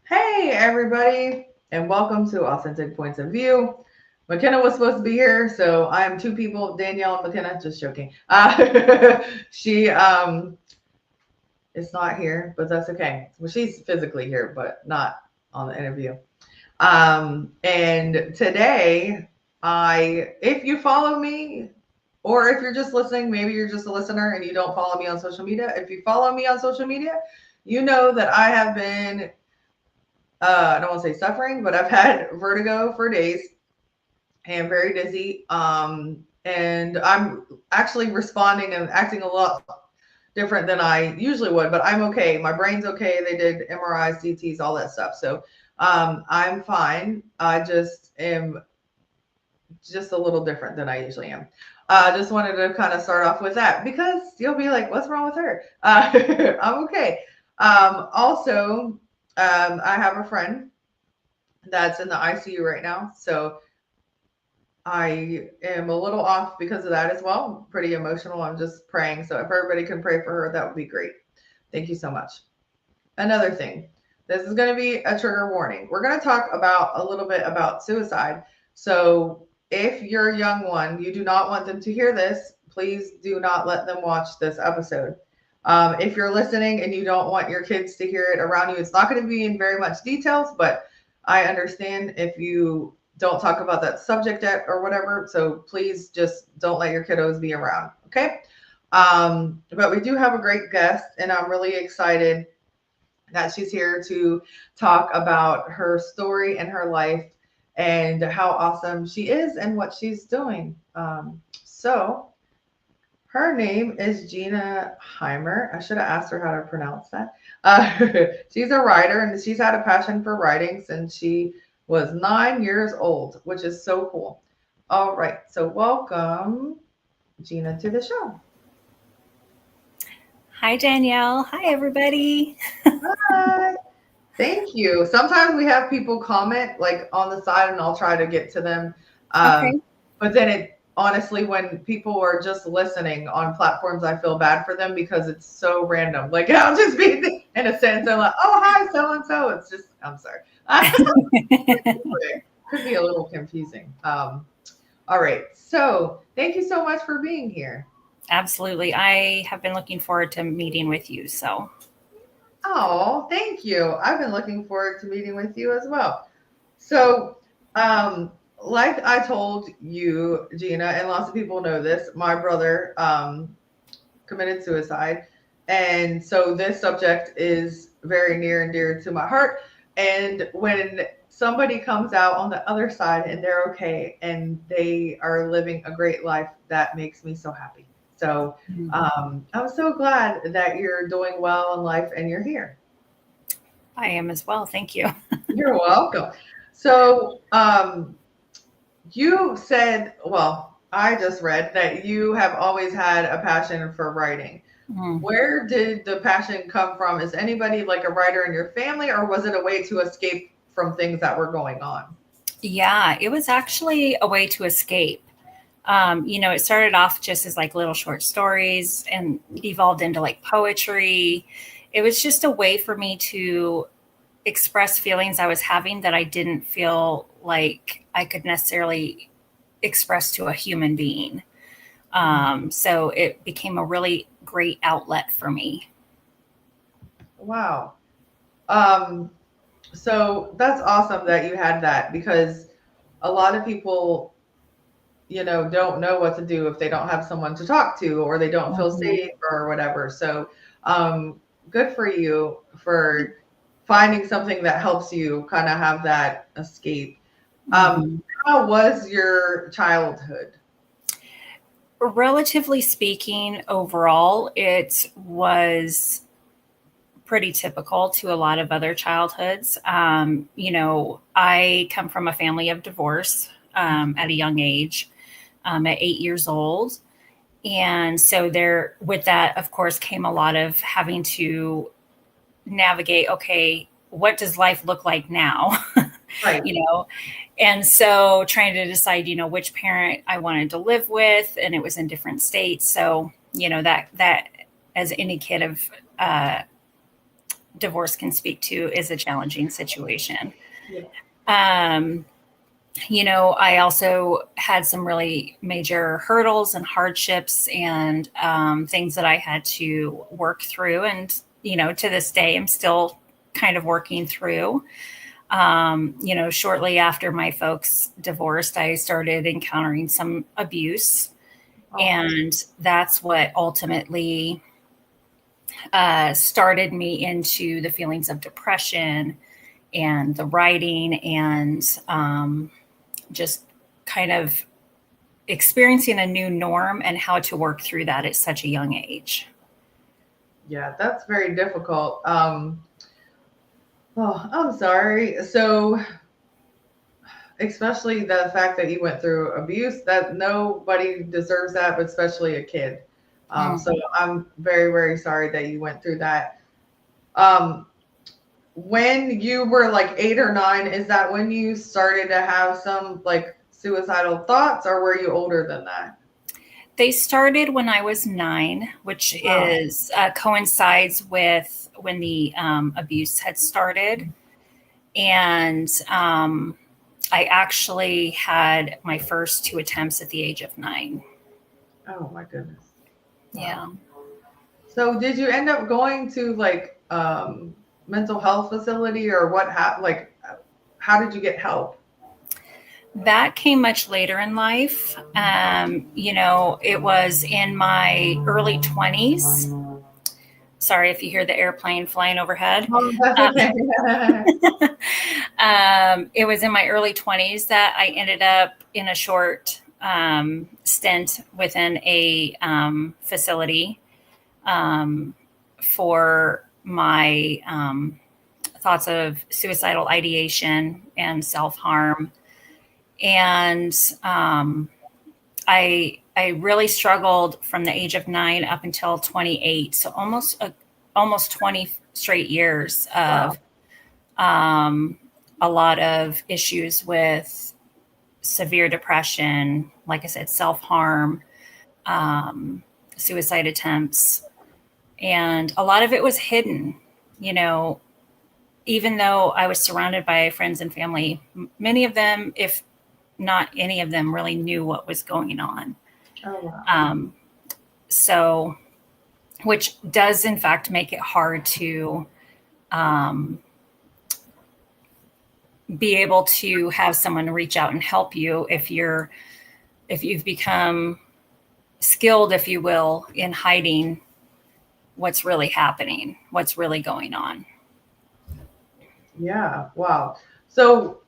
Hey, everybody, and welcome to Authentic Points of View. McKenna was supposed to be here, so I am two people, Danielle and McKenna. Just joking. She is not here, but that's okay. Well, she's physically here, but not on the interview. And today, if you follow me, or if you're just listening, maybe you're just a listener and you don't follow me on social media. If you follow me on social media, you know that I have been I don't want to say suffering, but I've had vertigo for days and very dizzy. And I'm actually responding and acting a lot different than I usually would, but I'm okay. My brain's okay. They did MRIs, CTs, all that stuff. So I'm fine. I just am just a little different than I usually am. Just wanted to kind of start off with that because you'll be like, what's wrong with her? I'm okay. Also, I have a friend that's in the ICU right now. So I am a little off because of that as well. Pretty emotional. I'm just praying. So if everybody can pray for her, that would be great. Thank you so much. Another thing, this is going to be a trigger warning. We're going to talk about a little bit about suicide. So if you're a young one, you do not want them to hear this, please do not let them watch this episode. If you're listening and you don't want your kids to hear it around you, it's not going to be in very much details, but I understand if you don't talk about that subject yet or whatever. So please just don't let your kiddos be around. Okay. But we do have a great guest, and I'm really excited that she's here to talk about her story and her life and how awesome she is and what she's doing. So her name is Geena Hymer. I should have asked her how to pronounce that. She's a writer and she's had a passion for writing since she was 9 years old, which is so cool. All right. So welcome, Geena, to the show. Hi, Danielle. Hi, everybody. Hi. Thank you. Sometimes we have people comment like on the side and I'll try to get to them. Um, Okay. but then it honestly, when people are just listening on platforms, I feel bad for them because it's so random. Like I'll just be in a sense, I'm like, oh, hi, so and so. It's just, I'm sorry. Could be a little confusing. All right. So thank you so much for being here. Absolutely. I have been looking forward to meeting with you. So, Oh, thank you. I've been looking forward to meeting with you as well. So, like I told you, Gina, and lots of people know this, my brother committed suicide. And so this subject is very near and dear to my heart. And when somebody comes out on the other side and they're okay and they are living a great life, that makes me so happy. So I'm so glad that you're doing well in life and you're here. I am as well. Thank you. You're welcome. So, you said, well, I just read that you have always had a passion for writing. Mm. Where did the passion come from? Is anybody like a writer in your family, or was it a way to escape from things that were going on? Yeah, it was actually a way to escape. It started off just as like little short stories and it evolved into like poetry. It was just a way for me to express feelings I was having that I didn't feel like I could necessarily express to a human being. So it became a really great outlet for me. Wow. Um, so that's awesome that you had that because a lot of people, don't know what to do if they don't have someone to talk to or they don't feel Mhm. safe or whatever. So, good for you for finding something that helps you kind of have that escape. Um, Mhm. how was your childhood? Relatively speaking, overall, it was pretty typical to a lot of other childhoods. I come from a family of divorce at a young age, at 8 years old. And so there, with that, of course, came a lot of having to navigate, okay, what does life look like now? Right. you know, and so trying to decide, which parent I wanted to live with, and it was in different states. So, that as any kid of divorce can speak to, is a challenging situation. Yeah. I also had some really major hurdles and hardships and things that I had to work through. And, to this day, I'm still kind of working through. Shortly after my folks divorced, I started encountering some abuse. Oh. And that's what ultimately started me into the feelings of depression and the writing and just kind of experiencing a new norm and how to work through that at such a young age. Yeah, that's very difficult. Oh, I'm sorry. So, especially the fact that you went through abuse, that nobody deserves that, but especially a kid. So I'm very, very sorry that you went through that. When you were like 8 or 9, is that when you started to have some like suicidal thoughts, or were you older than that? They started when I was 9, which is coincides with when the abuse had started. And I actually had my first 2 attempts at the age of 9. Oh my goodness. Wow. Yeah. So did you end up going to like mental health facility, or what like how did you get help? That came much later in life. It was in my early 20s. Sorry if you hear the airplane flying overhead. Oh, that's okay. It was in my early 20s that I ended up in a short stint within a facility for my thoughts of suicidal ideation and self-harm. And I really struggled from the age of 9 up until 28, so almost 20 straight years of a lot of issues with severe depression, like I said, self-harm, suicide attempts, and a lot of it was hidden. Even though I was surrounded by friends and family, many of them, if not any of them, really knew what was going on. Oh, wow. So, which does in fact make it hard to be able to have someone reach out and help you if you've become skilled, if you will, in hiding what's really happening, what's really going on. Yeah. Wow. So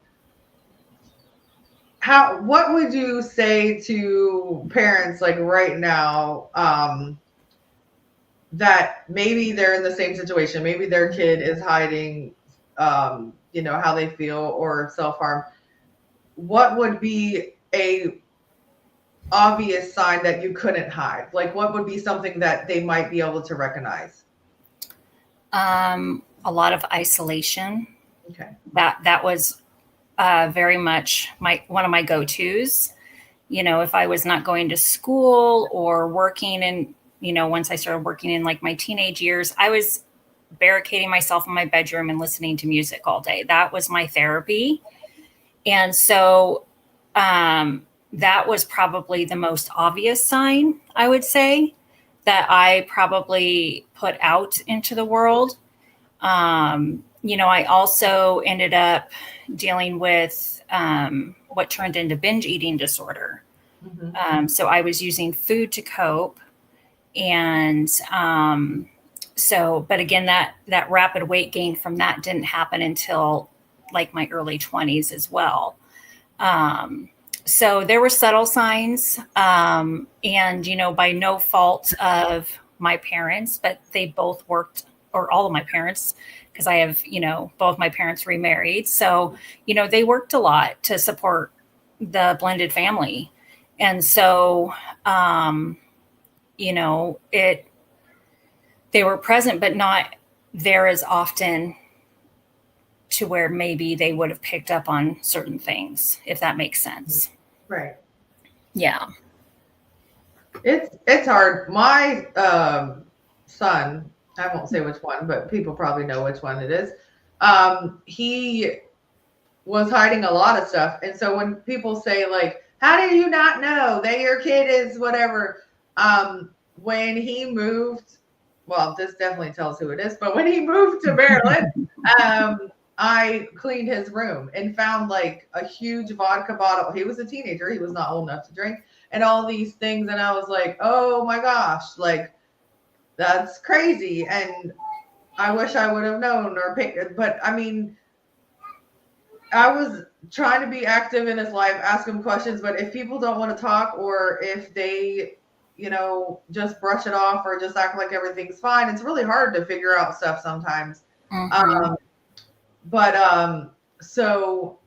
what would you say to parents like right now, that maybe they're in the same situation, maybe their kid is hiding, how they feel or self-harm? What would be a obvious sign that you couldn't hide? Like, what would be something that they might be able to recognize? A lot of isolation. Okay. That was very much one of my go-tos. If I was not going to school or working, and once I started working in like my teenage years, I was barricading myself in my bedroom and listening to music all day. That was my therapy. And so that was probably the most obvious sign, I would say, that I probably put out into the world. I also ended up dealing with what turned into binge eating disorder. Mm-hmm. So I was using food to cope. And but again, that rapid weight gain from that didn't happen until like my early 20s as well. So there were subtle signs, and, by no fault of my parents, but they both worked, or all of my parents, because I have, both my parents remarried. So, they worked a lot to support the blended family. And so, they were present, but not there as often to where maybe they would have picked up on certain things, if that makes sense. Right. Yeah. It's hard. My son, I won't say which one, but people probably know which one it is. He was hiding a lot of stuff. And so when people say like, how do you not know that your kid is whatever? When he moved, well, this definitely tells who it is, but when he moved to Maryland, I cleaned his room and found like a huge vodka bottle. He was a teenager. He was not old enough to drink and all these things. And I was like, oh my gosh, like that's crazy. And I wish I would have known or picked it. But I mean, I was trying to be active in his life, ask him questions, but if people don't want to talk or if they, just brush it off or just act like everything's fine, it's really hard to figure out stuff sometimes. Mm-hmm. So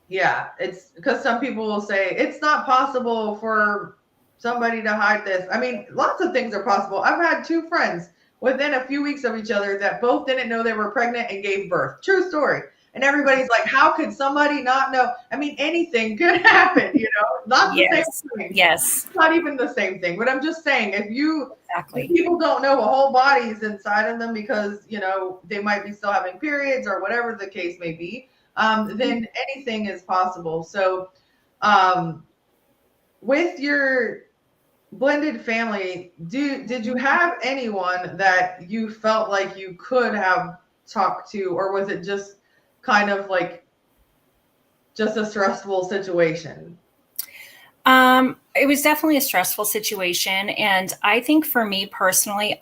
yeah, it's because some people will say it's not possible for somebody to hide this. I mean, lots of things are possible. I've had two friends within a few weeks of each other that both didn't know they were pregnant and gave birth. True story. And everybody's like, how could somebody not know? I mean, anything could happen, not the same thing. Yes. It's not even the same thing. But I'm just saying, if Exactly. people don't know a whole body is inside of them because, they might be still having periods or whatever the case may be, then anything is possible. So with your blended family, did you have anyone that you felt like you could have talked to, or was it just kind of like just a stressful situation? It was definitely a stressful situation. And I think for me personally,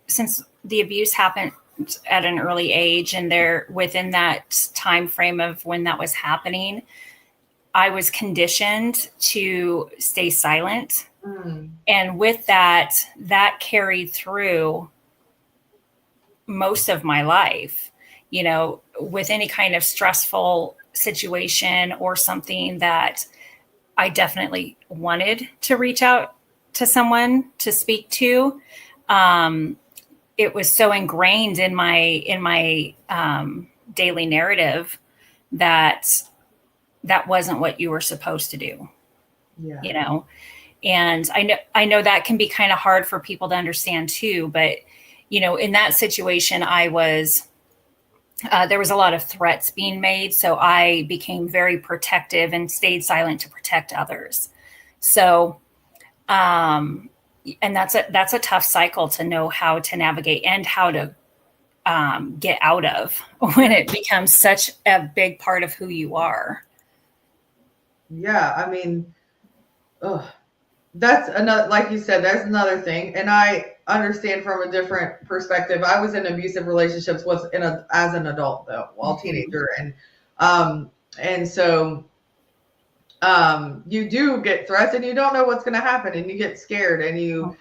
since the abuse happened at an early age and there within that time frame of when that was happening, I was conditioned to stay silent. And with that carried through most of my life, with any kind of stressful situation or something that I definitely wanted to reach out to someone to speak to. It was so ingrained in my daily narrative that wasn't what you were supposed to do. Yeah. And I know that can be kind of hard for people to understand too, but in that situation, there was a lot of threats being made. So I became very protective and stayed silent to protect others. So, and that's a tough cycle to know how to navigate and how to get out of when it becomes such a big part of who you are. Yeah. I mean, that's another, like you said, there's another thing. And I understand from a different perspective. I was in abusive relationships as an adult though, while teenager. And so, you do get threats and you don't know what's going to happen and you get scared and you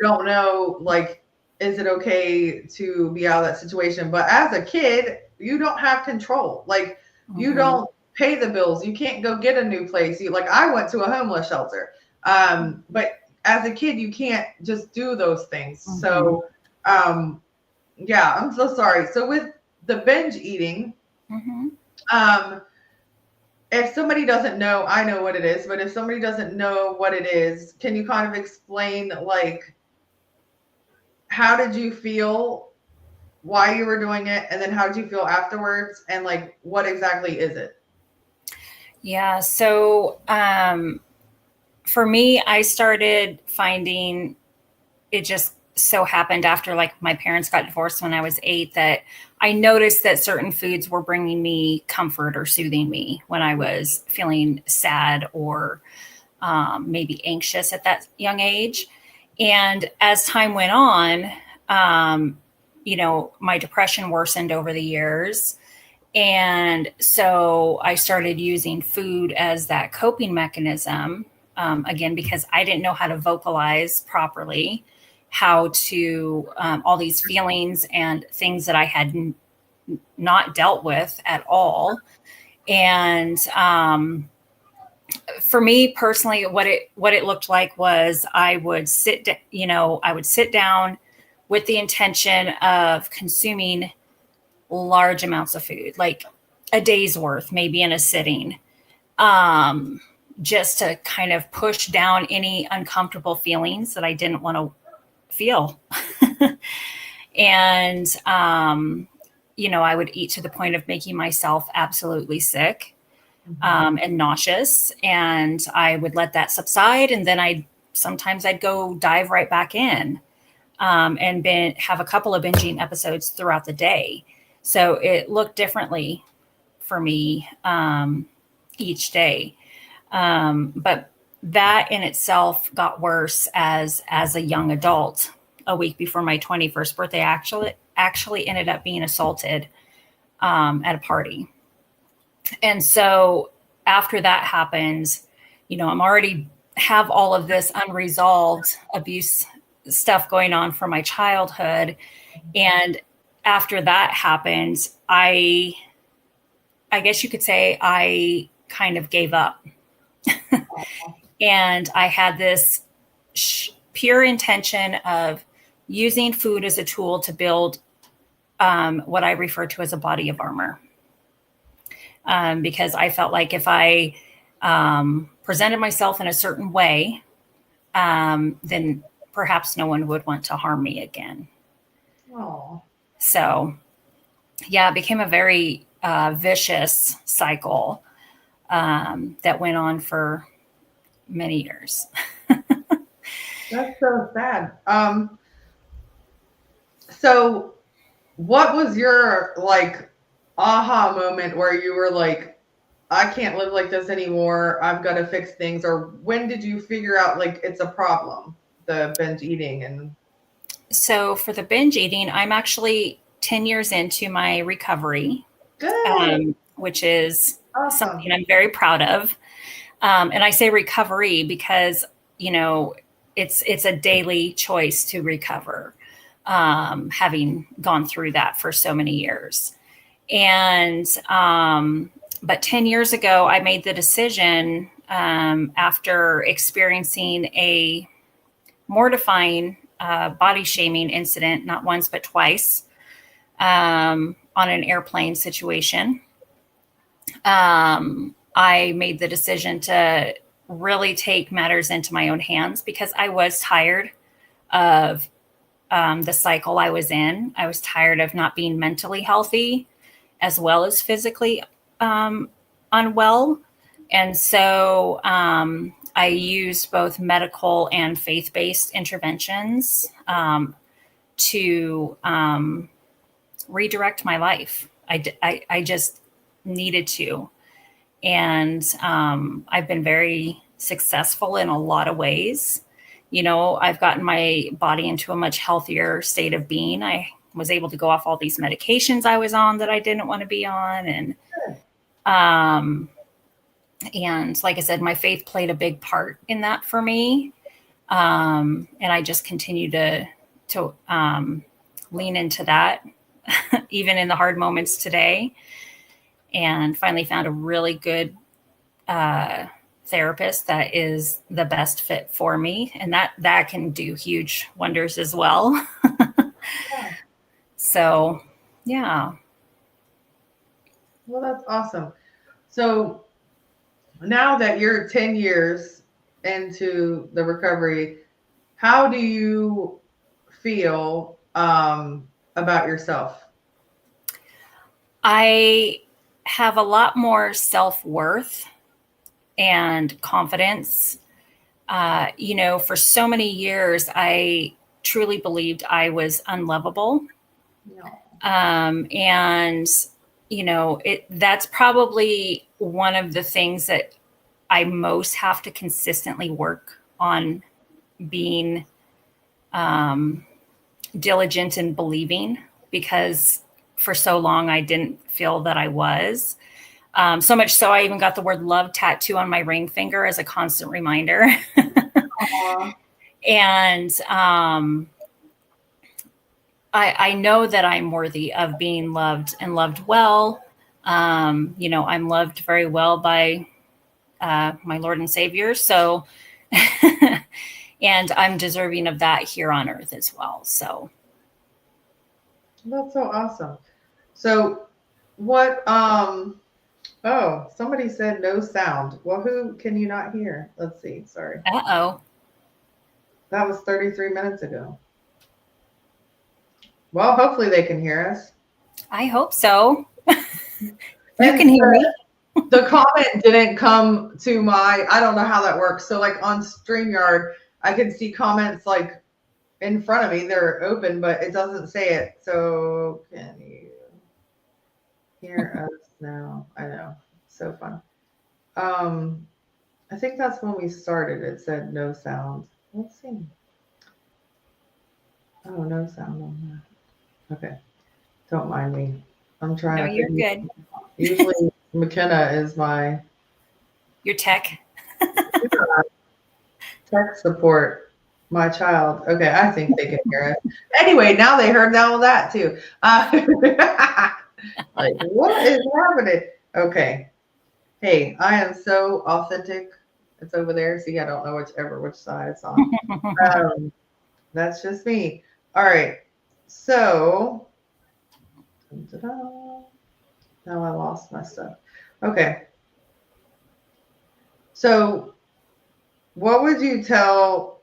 don't know, like, is it okay to be out of that situation? But as a kid, you don't have control. Like you don't pay the bills. You can't go get a new place. I went to a homeless shelter. But as a kid, you can't just do those things. So, yeah, I'm so sorry. So with the binge eating, if somebody doesn't know, I know what it is, but if somebody doesn't know what it is, can you kind of explain, like, how did you feel, why you were doing it, and then how did you feel afterwards, and like, what exactly is it? Yeah. So, for me, I started finding it just so happened after like my parents got divorced when I was 8 that I noticed that certain foods were bringing me comfort or soothing me when I was feeling sad or maybe anxious at that young age. And as time went on, my depression worsened over the years. And so I started using food as that coping mechanism. Again, because I didn't know how to vocalize properly, how to all these feelings and things that I had not dealt with at all. And for me personally, what it looked like was I would sit down with the intention of consuming large amounts of food, like a day's worth, maybe in a sitting. Just to kind of push down any uncomfortable feelings that I didn't want to feel. And, I would eat to the point of making myself absolutely sick, and nauseous. And I would let that subside. And then sometimes I'd go dive right back in, and have a couple of binging episodes throughout the day. So it looked differently for me, each day. But that in itself got worse as a young adult. A week before my 21st birthday, actually ended up being assaulted, at a party. And so after that happens, I'm already have all of this unresolved abuse stuff going on from my childhood. And after that happened, I guess you could say I kind of gave up. And I had this pure intention of using food as a tool to build, what I refer to as a body of armor. Because I felt like if I presented myself in a certain way, then perhaps no one would want to harm me again. Oh. So, yeah, it became a very vicious cycle, that went on for many years. That's so sad. So what was your like aha moment where you were like, I can't live like this anymore. I've got to fix things? Or when did you figure out like it's a problem, the binge eating? And So for the binge eating, I'm actually 10 years into my recovery, good. which is Awesome. something I'm very proud of. And I say recovery because, it's a daily choice to recover, having gone through that for so many years. And, but 10 years ago, I made the decision, after experiencing a mortifying, body shaming incident, not once, but twice, on an airplane situation. I made the decision to really take matters into my own hands because I was tired of, the cycle I was in. I was tired of not being mentally healthy as well as physically, unwell. And so, I used both medical and faith-based interventions, to, redirect my life. I just needed to. And, I've been very successful in a lot of ways. I've gotten my body into a much healthier state of being. I was able to go off all these medications I was on that I didn't want to be on. And like I said, my faith played a big part in that for me. And I just continue to lean into that, even in the hard moments today. And finally found a really good, therapist that is the best fit for me. And that can do huge wonders as well. Yeah. So, yeah. Well, that's awesome. So now that you're 10 years into the recovery, how do you feel about yourself? I have a lot more self-worth and confidence. For so many years, I truly believed I was unlovable. No. And, that's probably one of the things that I most have to consistently work on being, diligent in believing, because for so long I didn't feel that I was. So much so I even got the word love tattoo on my ring finger as a constant reminder. Aw. And, I know that I'm worthy of being loved and loved well. I'm loved very well by, my Lord and Savior. So, and I'm deserving of that here on earth as well. So, That's so awesome. So what oh, somebody said no sound. Well, who can you not hear? Let's see. Sorry. uh-oh. That was 33 minutes ago. Well, hopefully they can hear us. I hope so. You And can hear me. the comment didn't come to I don't know how that works. So like on StreamYard, I can see comments like in front of me. They're open, but it doesn't say it. So can you hear us now? I know. So fun. I think that's when we started. It said no sound. Let's see. Oh, no sound on that. Okay. Don't mind me. I'm No, trying to you're figure. good. Usually McKenna is my Your tech. tech support. My child. Okay, I think they can hear us. Anyway, now they heard all that too. Like, what is happening? Okay. Hey, I am so authentic. It's over there. See, I don't know which side it's on. Um, that's just me. All right. So, ta-da. Now I lost my stuff. Okay. So, what would you tell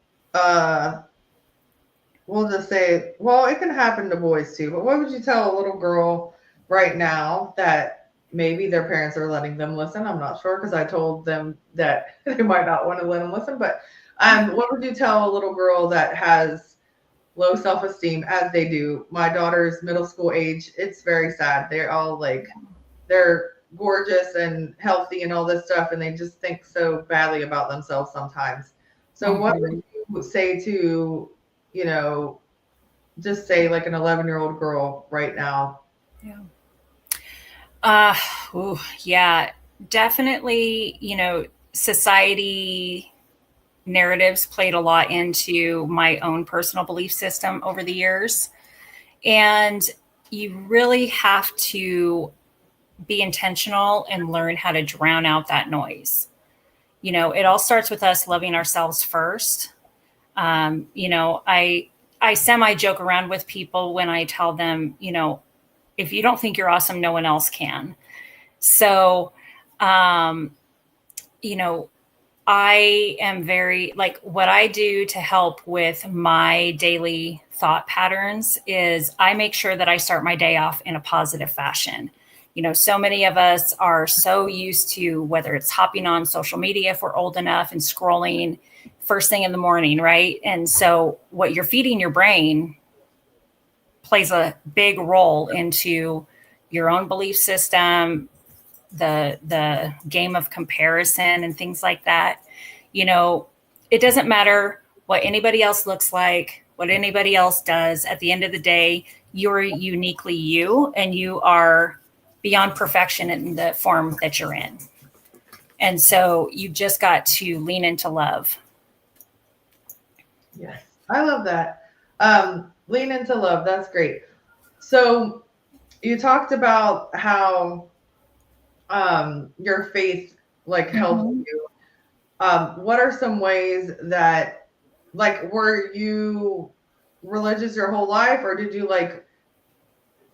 we'll just say, well, it can happen to boys too, but what would you tell a little girl right now that maybe their parents are letting them listen? I'm not sure because I told them that they might not want to let them listen, but what would you tell a little girl that has low self-esteem as they do? My daughter's middle school age, it's very sad. They're all like, they're gorgeous and healthy and all this stuff, and they just think so badly about themselves sometimes. So, what would you say to, you know, just say like an 11-year-old girl right now? Yeah. Yeah, definitely, society narratives played a lot into my own personal belief system over the years. And you really have to be intentional and learn how to drown out that noise. It all starts with us loving ourselves first. I semi joke around with people when I tell them, if you don't think you're awesome, no one else can. So, um, you know, I am very like what I do to help with my daily thought patterns is I make sure that I start my day off in a positive fashion. So many of us are so used to whether it's hopping on social media if we're old enough and scrolling first thing in the morning, right? And so what you're feeding your brain plays a big role into your own belief system, the game of comparison and things like that. It doesn't matter what anybody else looks like, what anybody else does. At the end of the day, you're uniquely you, and you are beyond perfection in the form that you're in. And so you just got to lean into love. Yes, I love that. Lean into love. That's great. So, you talked about how your faith like helped Mm-hmm. you. What are some ways that, like, were you religious your whole life, or did you like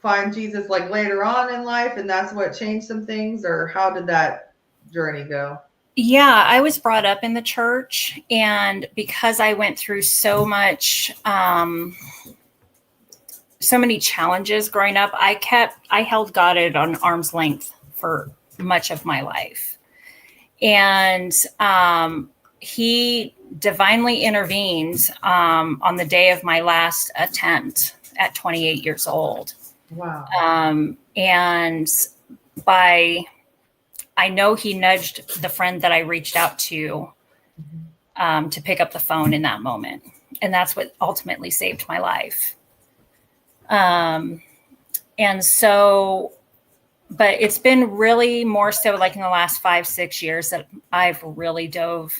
find Jesus like later on in life and that's what changed some things, or how did that journey go? Yeah, I was brought up in the church, and because I went through so many challenges growing up, I held God at an arm's length for much of my life. And he divinely intervened on the day of my last attempt at 28 years old. Wow. And I know he nudged the friend that I reached out to pick up the phone in that moment. And that's what ultimately saved my life. And so, but it's been really more so like in the last 5-6 years that I've really dove,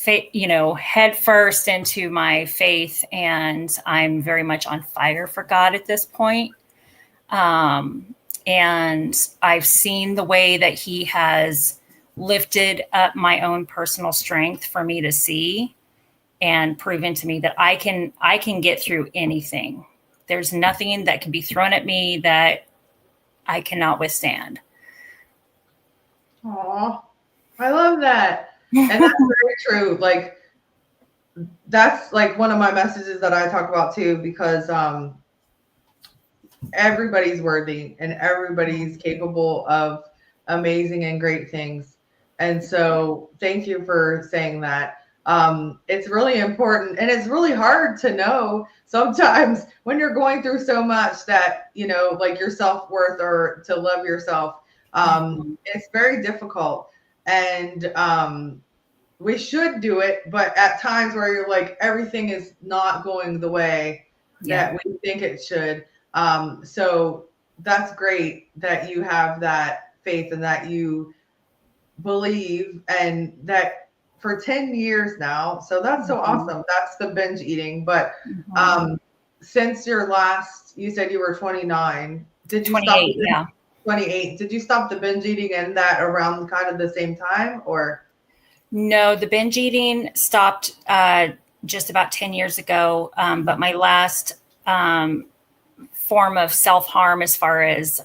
head first into my faith. And I'm very much on fire for God at this point. And I've seen the way that he has lifted up my own personal strength for me to see and proven to me that I can get through anything. There's nothing that can be thrown at me that I cannot withstand. Aw, I love that. And that's very true. Like, that's like one of my messages that I talk about too, because everybody's worthy and everybody's capable of amazing and great things. And so thank you for saying that. It's really important, and it's really hard to know sometimes when you're going through so much that, like your self-worth or to love yourself. It's very difficult. And we should do it, but at times where you're like, everything is not going the way Yeah. that we think it should. So that's great that you have that faith and that you believe, and that for 10 years now. So that's so awesome. That's the binge eating. But since your last, you said you were 29. Did you stop? 28, yeah. 28. Did you stop the binge eating and that around kind of the same time, or? No, the binge eating stopped just about 10 years ago. But my last form of self-harm, as far as,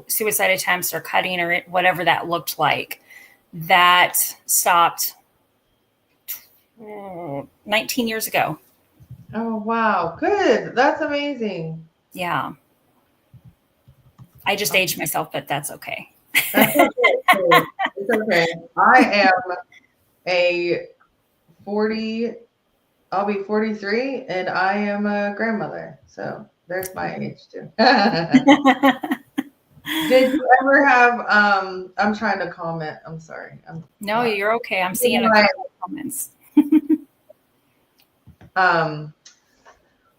suicide attempts or cutting or whatever that looked like, that stopped 19 years ago. Oh, wow. Good. That's amazing. Yeah. I just aged myself, but that's okay. That's okay. It's okay. I am I'll be 43, and I am a grandmother. So there's my age too. Did you ever have, I'm trying to comment. I'm sorry. No, you're okay. I'm seeing a couple of comments. But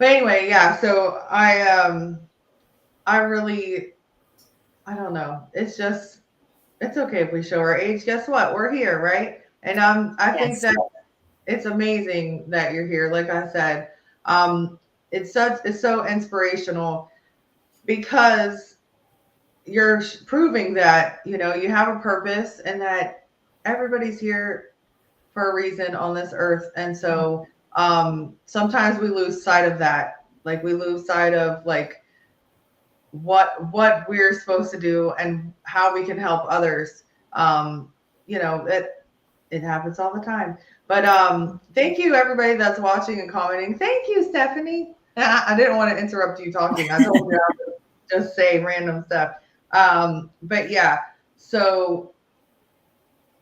anyway, yeah. So I really, I don't know. It's okay if we show our age. Guess what? We're here, right? And I think that it's amazing that you're here. Like I said, it's so inspirational, because you're proving that, you have a purpose, and that everybody's here for a reason on this earth. And so sometimes we lose sight of that. Like, we lose sight of like what we're supposed to do and how we can help others. It happens all the time. But thank you, everybody that's watching and commenting. Thank you, Stephanie. I didn't want to interrupt you talking. I told you I would just say random stuff. But yeah, so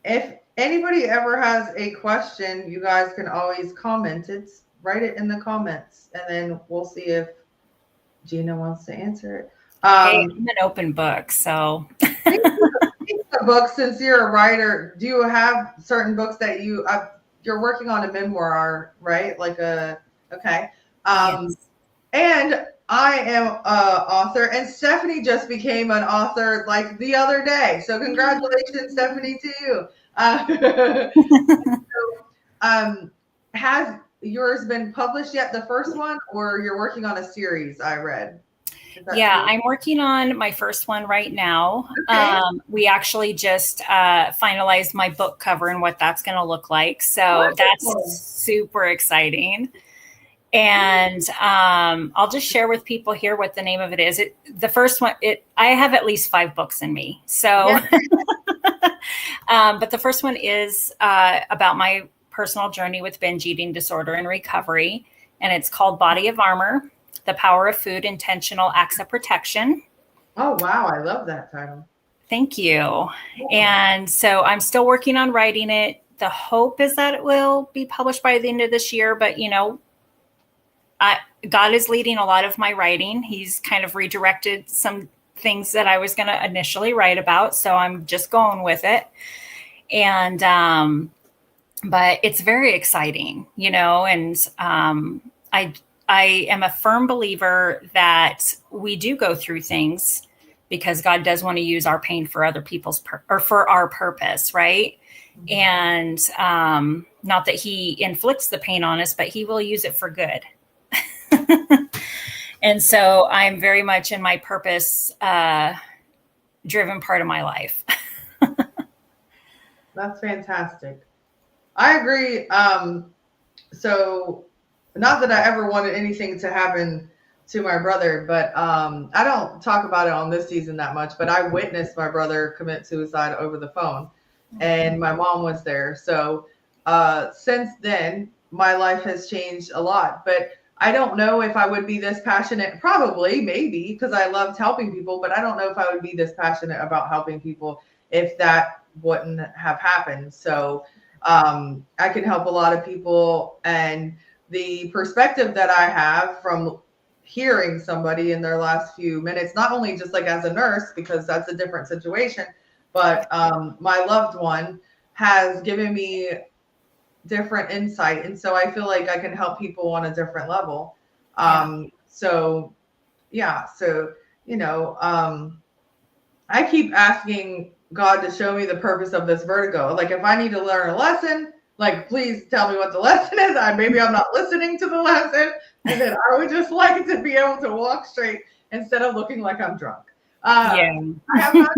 if anybody ever has a question, you guys can always comment it. Write it in the comments, and then we'll see if Geena wants to answer it. Hey, I'm an open book, so. A book, since you're a writer, do you have certain books that you're working on a memoir, right? Okay. Yes. And I am an author, and Stephanie just became an author like the other day. So congratulations, Stephanie, to you. Has yours been published yet, the first one, or you're working on a series, I read? Yeah, I'm working on my first one right now. Okay. We actually just finalized my book cover and what that's going to look like. So that's super exciting. And I'll just share with people here what the name of it is. The first one, I have at least 5 books in me. So, but the first one is about my personal journey with binge eating disorder and recovery. And it's called Body of Armor: The Power of Food, Intentional Acts of Protection. Oh, wow. I love that title. Thank you. Yeah. And so I'm still working on writing it. The hope is that it will be published by the end of this year, but God is leading a lot of my writing. He's kind of redirected some things that I was going to initially write about. So I'm just going with it. And, but it's very exciting, and I am a firm believer that we do go through things because God does want to use our pain for other people's or for our purpose, right? Mm-hmm. And not that He inflicts the pain on us, but He will use it for good. And so I'm very much in my purpose driven part of my life. That's fantastic. I agree. So not that I ever wanted anything to happen to my brother, but I don't talk about it on this season that much, but I witnessed my brother commit suicide over the phone, and my mom was there. So since then, my life has changed a lot. But I don't know if I would be this passionate. Probably, maybe, because I loved helping people. But I don't know if I would be this passionate about helping people if that wouldn't have happened. So I can help a lot of people. And the perspective that I have from hearing somebody in their last few minutes, not only just like as a nurse, because that's a different situation, but my loved one has given me different insight. And so I feel like I can help people on a different level. So, yeah. So, I keep asking God to show me the purpose of this vertigo. Like, if I need to learn a lesson, like, please tell me what the lesson is. Maybe I'm not listening to the lesson. And then I would just like to be able to walk straight instead of looking like I'm drunk. I have not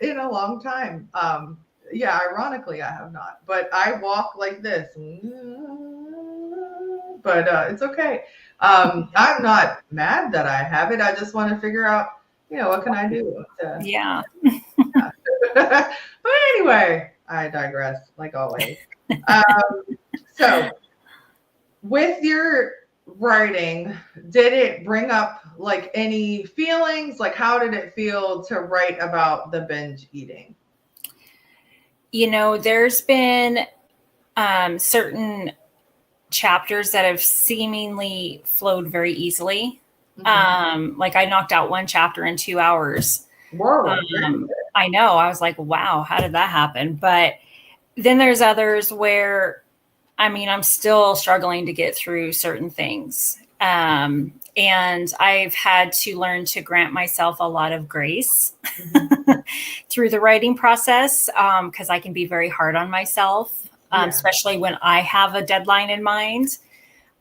in a long time. Ironically, I have not. But I walk like this. But it's okay. I'm not mad that I have it. I just want to figure out, what can I do? But anyway, I digress, like always. So, with your writing, did it bring up like any feelings? Like, how did it feel to write about the binge eating? There's been certain chapters that have seemingly flowed very easily. Like I knocked out one chapter in 2 hours. Whoa. I know. I was like, wow, how did that happen? But then there's others where, I'm still struggling to get through certain things. And I've had to learn to grant myself a lot of grace through the writing process, because I can be very hard on myself, especially when I have a deadline in mind.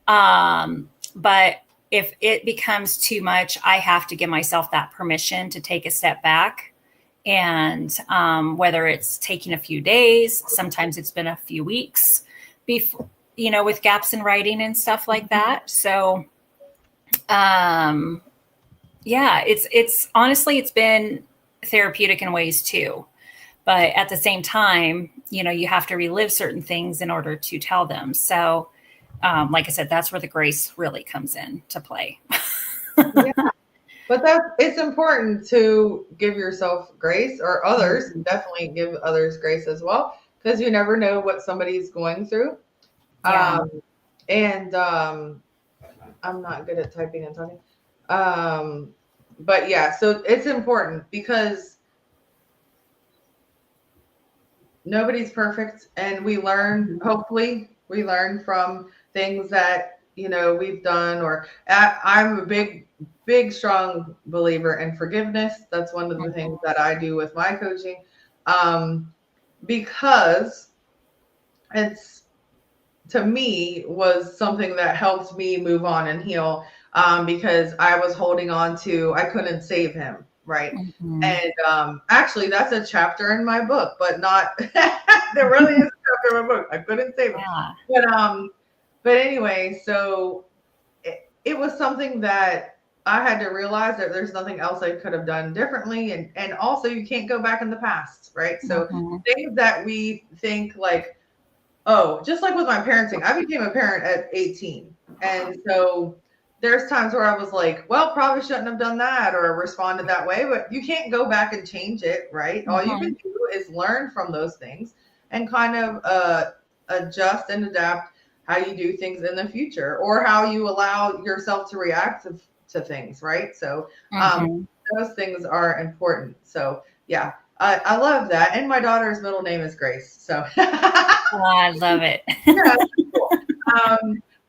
But if it becomes too much, I have to give myself that permission to take a step back. And whether it's taking a few days, sometimes it's been a few weeks before, with gaps in writing and stuff like that. So, it's honestly, it's been therapeutic in ways too. But at the same time, you have to relive certain things in order to tell them. So, like I said, that's where the grace really comes in to play. But it's important to give yourself grace, or others, definitely give others grace as well, because you never know what somebody's going through. I'm not good at typing and talking. But yeah, so it's important because nobody's perfect, and we learn, hopefully we learn from things that, we've done, or I'm a big, strong believer in forgiveness. That's one of the things that I do with my coaching, because it's, to me, was something that helped me move on and heal, because I was holding on to, I couldn't save him. Right. And actually, that's a chapter in my book, but not, there really is a chapter in my book. I couldn't save him. But anyway, so it was something that I had to realize that there's nothing else I could have done differently. And also, you can't go back in the past. Right. So things that we think like, oh, just like with my parenting, I became a parent at 18. And so there's times where I was like, well, probably shouldn't have done that or responded that way, but you can't go back and change it, right? All you can do is learn from those things and kind of adjust and adapt how you do things in the future, or how you allow yourself to react to things, right? So those things are important. So yeah, I love that. And my daughter's middle name is Grace. So I love it. Cool.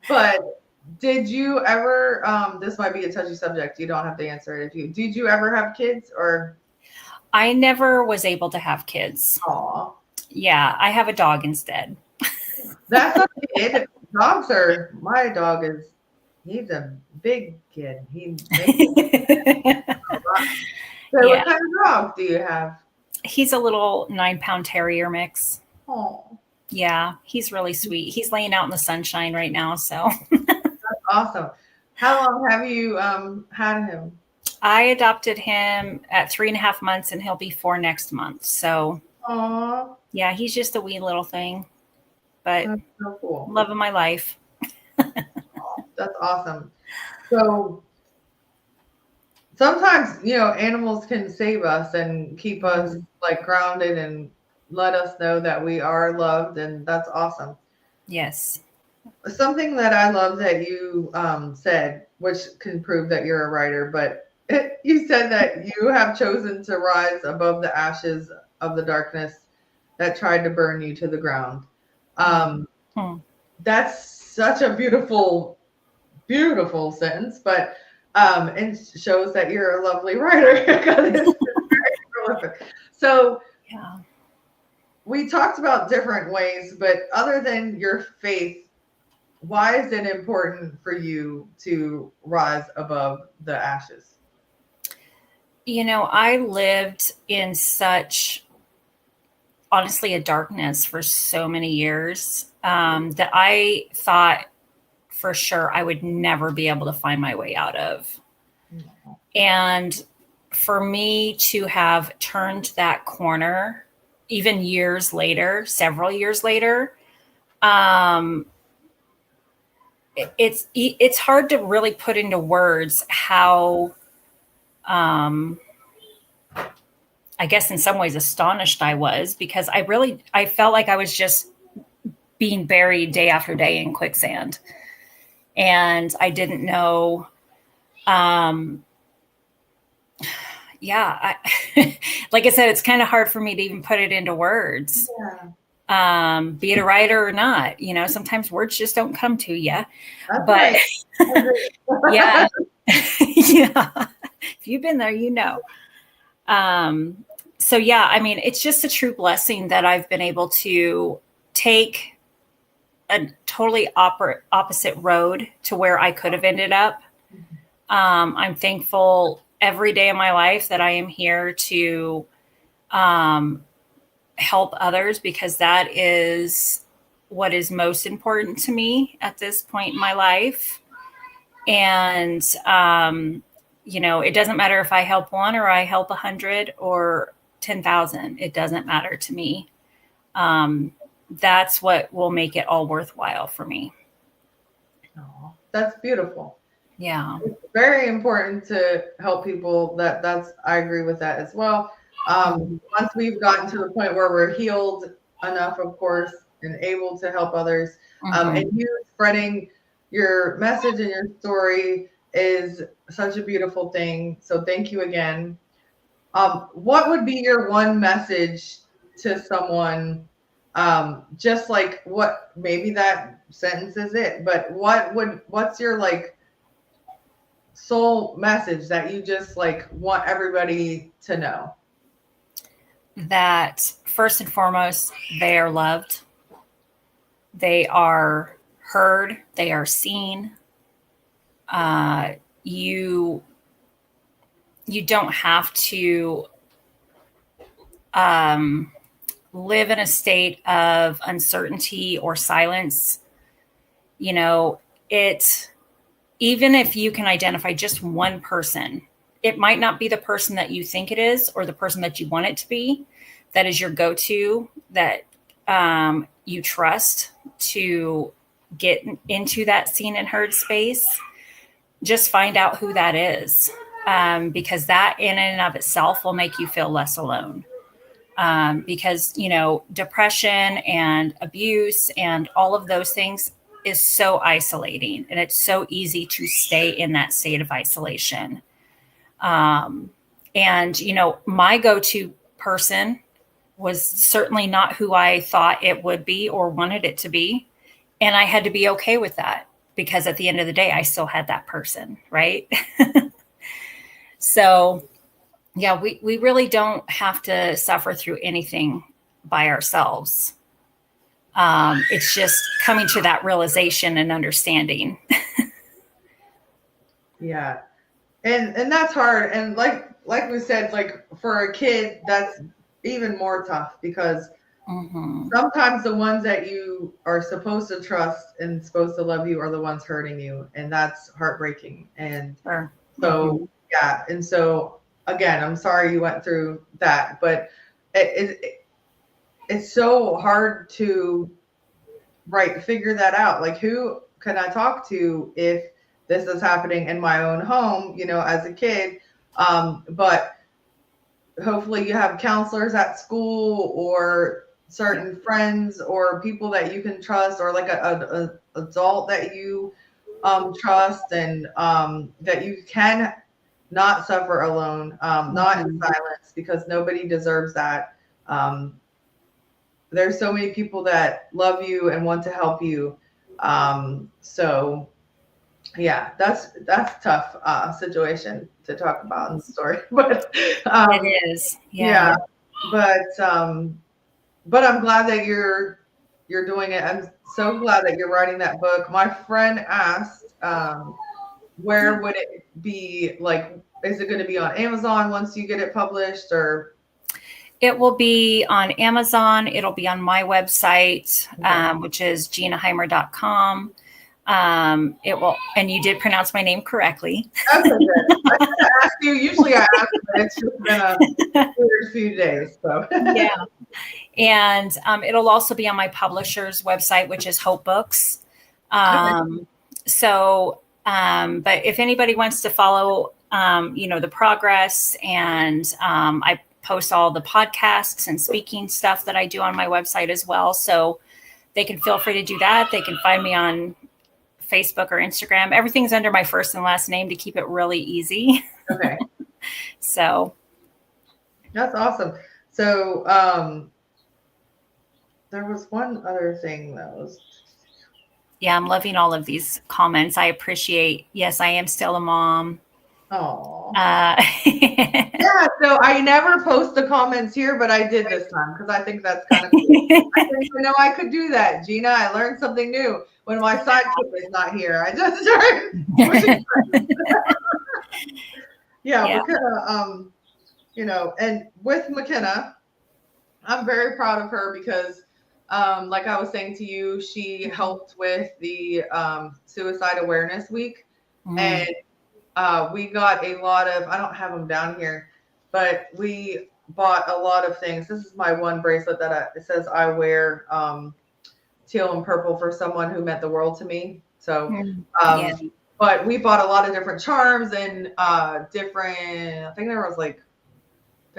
But did you ever, this might be a touchy subject, you don't have to answer it did you ever have kids, or? I never was able to have kids. Aw. Yeah, I have a dog instead. That's a kid. My dog he's a big kid. What kind of dog do you have? He's a little 9-pound terrier mix. Oh. Yeah, he's really sweet. He's laying out in the sunshine right now. So that's awesome. How long have you had him? I adopted him at 3.5 months, and he'll be 4 next month. So, Aww. Yeah, he's just a wee little thing. but That's so cool. love of my life. That's awesome. So sometimes, animals can save us and keep us like grounded and let us know that we are loved, and that's awesome. Yes. Something that I love that you said, which can prove that you're a writer, but you said that you have chosen to rise above the ashes of the darkness that tried to burn you to the ground. Hmm. That's such a beautiful, beautiful sentence, but it shows that you're a lovely writer because it's very prolific. So Yeah. we talked about different ways, but other than your faith, why is it important for you to rise above the ashes? I lived in such, honestly, a darkness for so many years that I thought for sure I would never be able to find my way out of. And for me to have turned that corner, even years later, several years later, um, it's hard to really put into words how, um, I guess in some ways astonished I was, because I felt like I was just being buried day after day in quicksand, and I didn't know. Um, yeah, like I said, it's kind of hard for me to even put it into words. Yeah, Be it a writer or not, sometimes words just don't come to you. that's But right. yeah, yeah, if you've been there, so yeah, I mean, it's just a true blessing that I've been able to take a totally opposite road to where I could have ended up. I'm thankful every day of my life that I am here to um, help others, because that is what is most important to me at this point in my life. And, it doesn't matter if I help one or I help 100 or 10,000. It doesn't matter to me. That's what will make it all worthwhile for me. Oh, that's beautiful. Yeah. It's very important to help people. That's I agree with that as well. Once we've gotten to the point where we're healed enough, of course, and able to help others, and Mm-hmm. you spreading your message and your story is such a beautiful thing. So thank you again. What would be your one message to someone? Just like what, maybe that sentence is it, but what's your like soul message that you just like want everybody to know? That first and foremost, they are loved, they are heard, they are seen. You don't have to um, live in a state of uncertainty or silence. You know, it even if you can identify just one person, it might not be the person that you think it is or the person that you want it to be. That is your go-to, that you trust to get into that seen and heard space. Just find out who that is, because that in and of itself will make you feel less alone. Because depression and abuse and all of those things is so isolating, and it's so easy to stay in that state of isolation. um, and my go-to person was certainly not who I thought it would be or wanted it to be, and I had to be okay with that, because at the end of the day I still had that person, right? So yeah, we really don't have to suffer through anything by ourselves. It's just coming to that realization and understanding. Yeah, and that's hard. And like we said, like for a kid, that's even more tough because Mm-hmm. sometimes the ones that you are supposed to trust and supposed to love you are the ones hurting you, and that's heartbreaking. And Sure. Mm-hmm. so yeah, and so again, I'm sorry you went through that, but it's so hard to right, figure that out. Like, who can I talk to if this is happening in my own home, as a kid? But hopefully you have counselors at school or certain friends or people that you can trust, or like a adult that you trust, and that you can not suffer alone, not in silence, because nobody deserves that. There's so many people that love you and want to help you. So yeah, that's tough situation to talk about in the story, but It is. yeah, but I'm glad that you're doing it. I'm so glad that you're writing that book. My friend asked, where would it be? Like, is it going to be on Amazon once you get it published, or? It will be on Amazon. It'll be on my website, which is geenahymer.com. It will, and you did pronounce my name correctly. Okay, good. I was going to ask you. Usually I ask, but it's just been a weird few days. So yeah, and it'll also be on my publisher's website, which is Hope Books. So, but if anybody wants to follow, the progress, and I post all the podcasts and speaking stuff that I do on my website as well. So they can feel free to do that. They can find me on Facebook or Instagram. Everything's under my first and last name to keep it really easy. Okay. So that's awesome. So there was one other thing that was. Yeah, I'm loving all of these comments. I appreciate. Yes, I am still a mom. Oh. Yeah, so I never post the comments here, but I did this time because I think that's kind of cool. I didn't even know I could do that. Geena, I learned something new when my sidekick is not here. I just started pushing. Yeah, McKenna, and with McKenna, I'm very proud of her because, like I was saying to you, she helped with the Suicide Awareness Week. And we got a lot of, I don't have them down here, but we bought a lot of things. This is my one bracelet that it says I wear teal and purple for someone who meant the world to me. So, but we bought a lot of different charms and different, I think there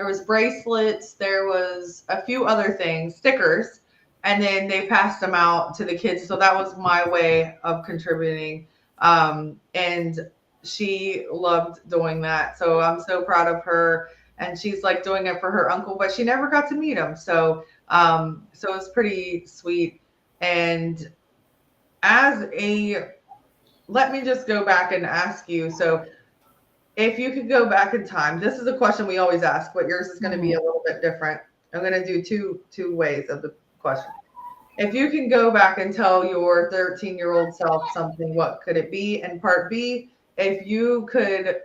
was bracelets, there was a few other things, stickers, and then they passed them out to the kids. So that was my way of contributing. And she loved doing that. So I'm so proud of her. And she's like doing it for her uncle, but she never got to meet him. So, so it's pretty sweet. And let me just go back and ask you. So if you could go back in time, this is a question we always ask, but yours is going to be a little bit different. I'm going to do two ways of the question. If you can go back and tell your 13-year-old self something, what could it be? And part B, if you could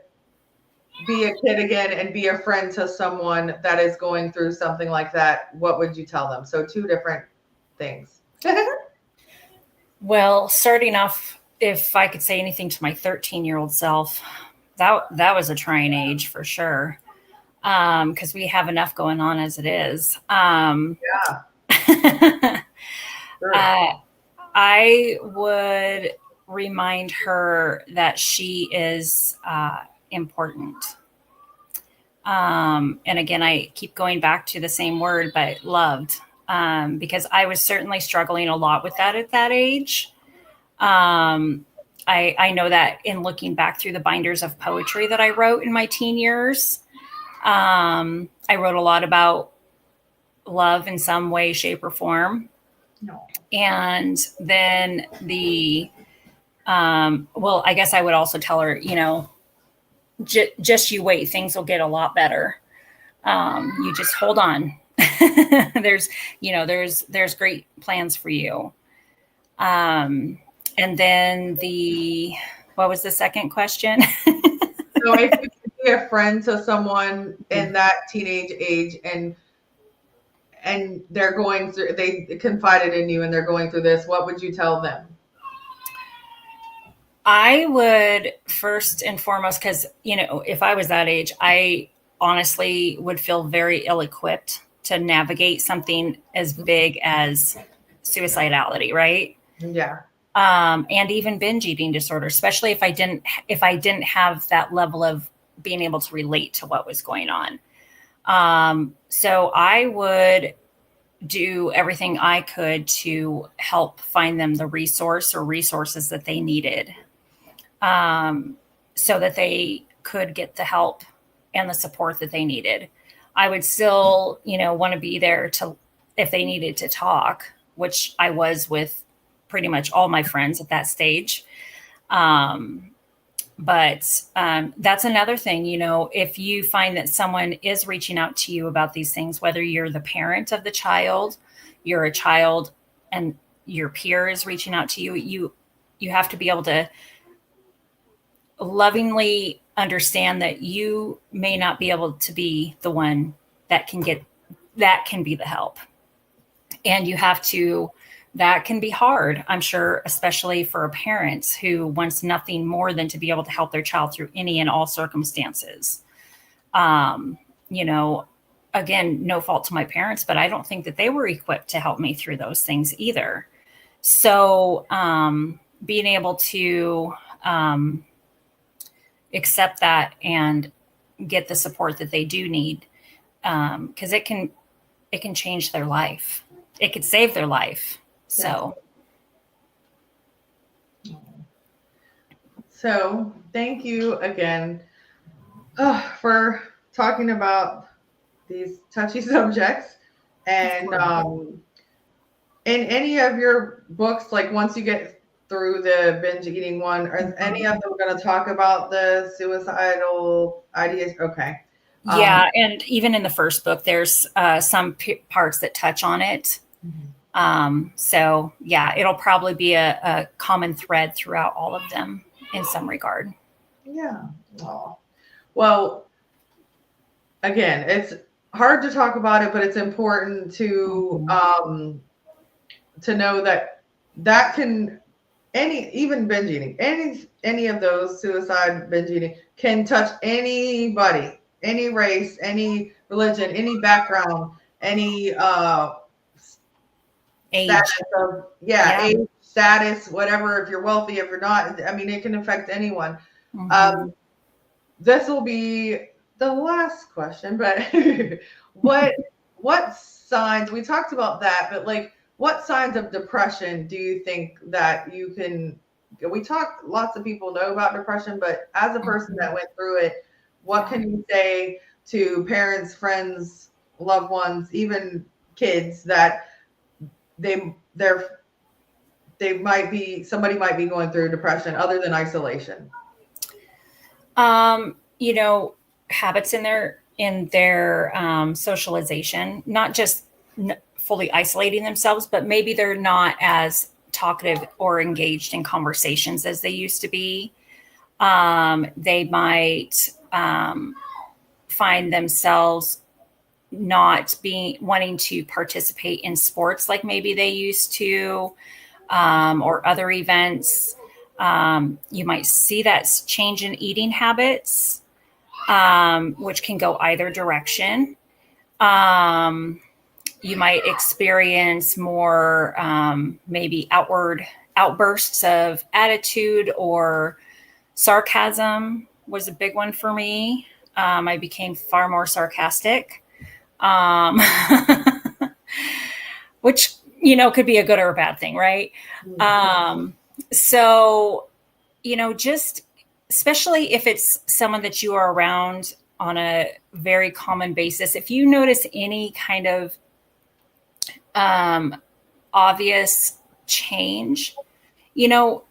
be a kid again and be a friend to someone that is going through something like that, what would you tell them? So two different things. Well, starting off, if I could say anything to my 13-year-old self, that was a trying age for sure. Because we have enough going on as it is. Yeah. Sure. I would remind her that she is important. And again, I keep going back to the same word, but loved, because I was certainly struggling a lot with that at that age. I know that in looking back through the binders of poetry that I wrote in my teen years, I wrote a lot about love in some way, shape, or form. No. And then I guess I would also tell her, just you wait, things will get a lot better. You just hold on. There's great plans for you. And then what was the second question? So if you could be a friend to someone in that teenage age and they're going through, they confided in you and they're going through this, what would you tell them? I would first and foremost, because, if I was that age, I honestly would feel very ill-equipped to navigate something as big as suicidality, right? Yeah. And even binge eating disorder, especially if I didn't have that level of being able to relate to what was going on. So I would do everything I could to help find them the resource or resources that they needed, so that they could get the help and the support that they needed. I would still, want to be there to, if they needed to talk, which I was with pretty much all my friends at that stage. Um, but that's another thing, if you find that someone is reaching out to you about these things, whether you're the parent of the child, you're a child, and your peer is reaching out to you, you have to be able to lovingly understand that you may not be able to be the one that can be the help. And you have to, that can be hard, I'm sure, especially for a parent who wants nothing more than to be able to help their child through any and all circumstances. Um, you know, Again, no fault to my parents, but I don't think that they were equipped to help me through those things either. So, being able to accept that and get the support that they do need, because it can change their life. It could save their life. So, So thank you again for talking about these touchy subjects. And in any of your books, like once you get through the binge eating one, are any of them going to talk about the suicidal ideas? Okay. yeah, and even in the first book, there's some parts that touch on it. So, yeah, it'll probably be a common thread throughout all of them in some regard. Yeah. Oh. Well, again, it's hard to talk about it, but it's important to know that that can even binge eating, any of those suicide binge eating can touch anybody, any race, any religion, any background, any Age. status of age, status, whatever. If you're wealthy, if you're not, I mean, it can affect anyone. This will be the last question, but what signs, we talked about that, but like what signs of depression do you think that you can, we talk, lots of people know about depression, but as a person that went through it, what can you say to parents, friends, loved ones, even kids that they're somebody might be going through depression other than isolation? Habits in their socialization, not just fully isolating themselves, but maybe they're not as talkative or engaged in conversations as they used to be. They might find themselves not wanting to participate in sports like maybe they used to, or other events. You might see that change in eating habits, which can go either direction. You might experience more maybe outward outbursts of attitude, or sarcasm was a big one for me. I became far more sarcastic, which, could be a good or a bad thing, right? So, just especially if it's someone that you are around on a very common basis, if you notice any kind of obvious change,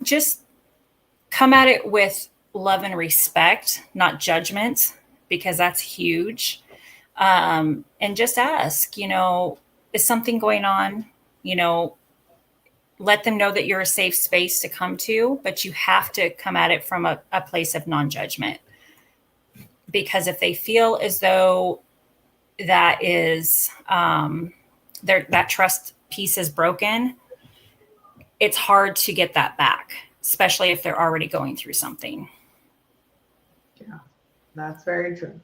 just come at it with love and respect, not judgment, because that's huge. And just ask, is something going on? Let them know that you're a safe space to come to, but you have to come at it from a place of non-judgment. Because if they feel as though that is that trust piece is broken, it's hard to get that back, especially if they're already going through something. Yeah, that's very true.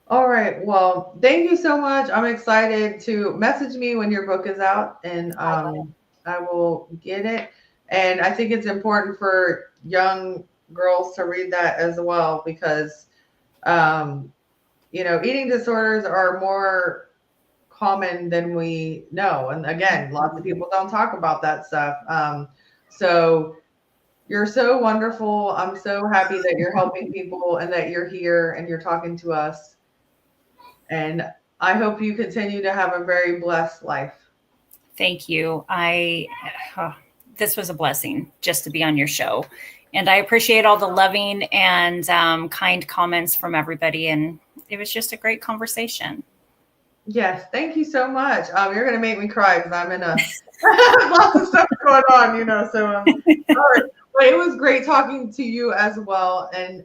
All right. Well, thank you so much. I'm excited to message me when your book is out, and I will get it. And I think it's important for young girls to read that as well because, um, eating disorders are more common than we know. And again, lots of people don't talk about that stuff. So you're so wonderful. I'm so happy that you're helping people and that you're here and you're talking to us. And I hope you continue to have a very blessed life. Thank you. This was a blessing just to be on your show. And I appreciate all the loving and kind comments from everybody. And it was just a great conversation. Yes, thank you so much. You're gonna make me cry because I'm in a lots of stuff going on. So all right. But it was great talking to you as well. And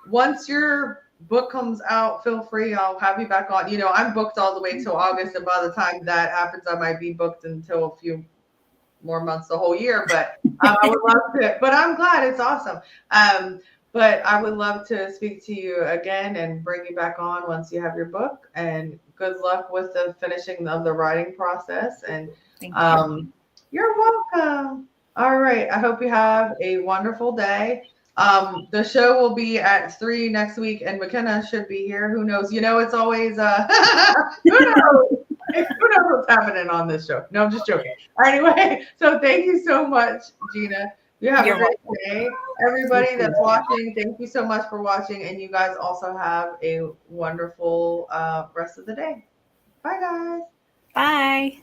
once your book comes out, feel free. I'll have you back on. I'm booked all the way till August, and by the time that happens, I might be booked until a few more months, the whole year. But I would love to. But I'm glad it's awesome. But I would love to speak to you again and bring you back on once you have your book. And good luck with the finishing of the writing process. And Thank you. You're welcome. All right. I hope you have a wonderful day. The show will be at 3 next week, and Mckenna should be here. Who knows? It's always who knows? Who knows what's happening on this show? No, I'm just joking. Anyway, so thank you so much, Geena. You have a great day. Everybody that's watching, thank you so much for watching. And you guys also have a wonderful rest of the day. Bye, guys. Bye.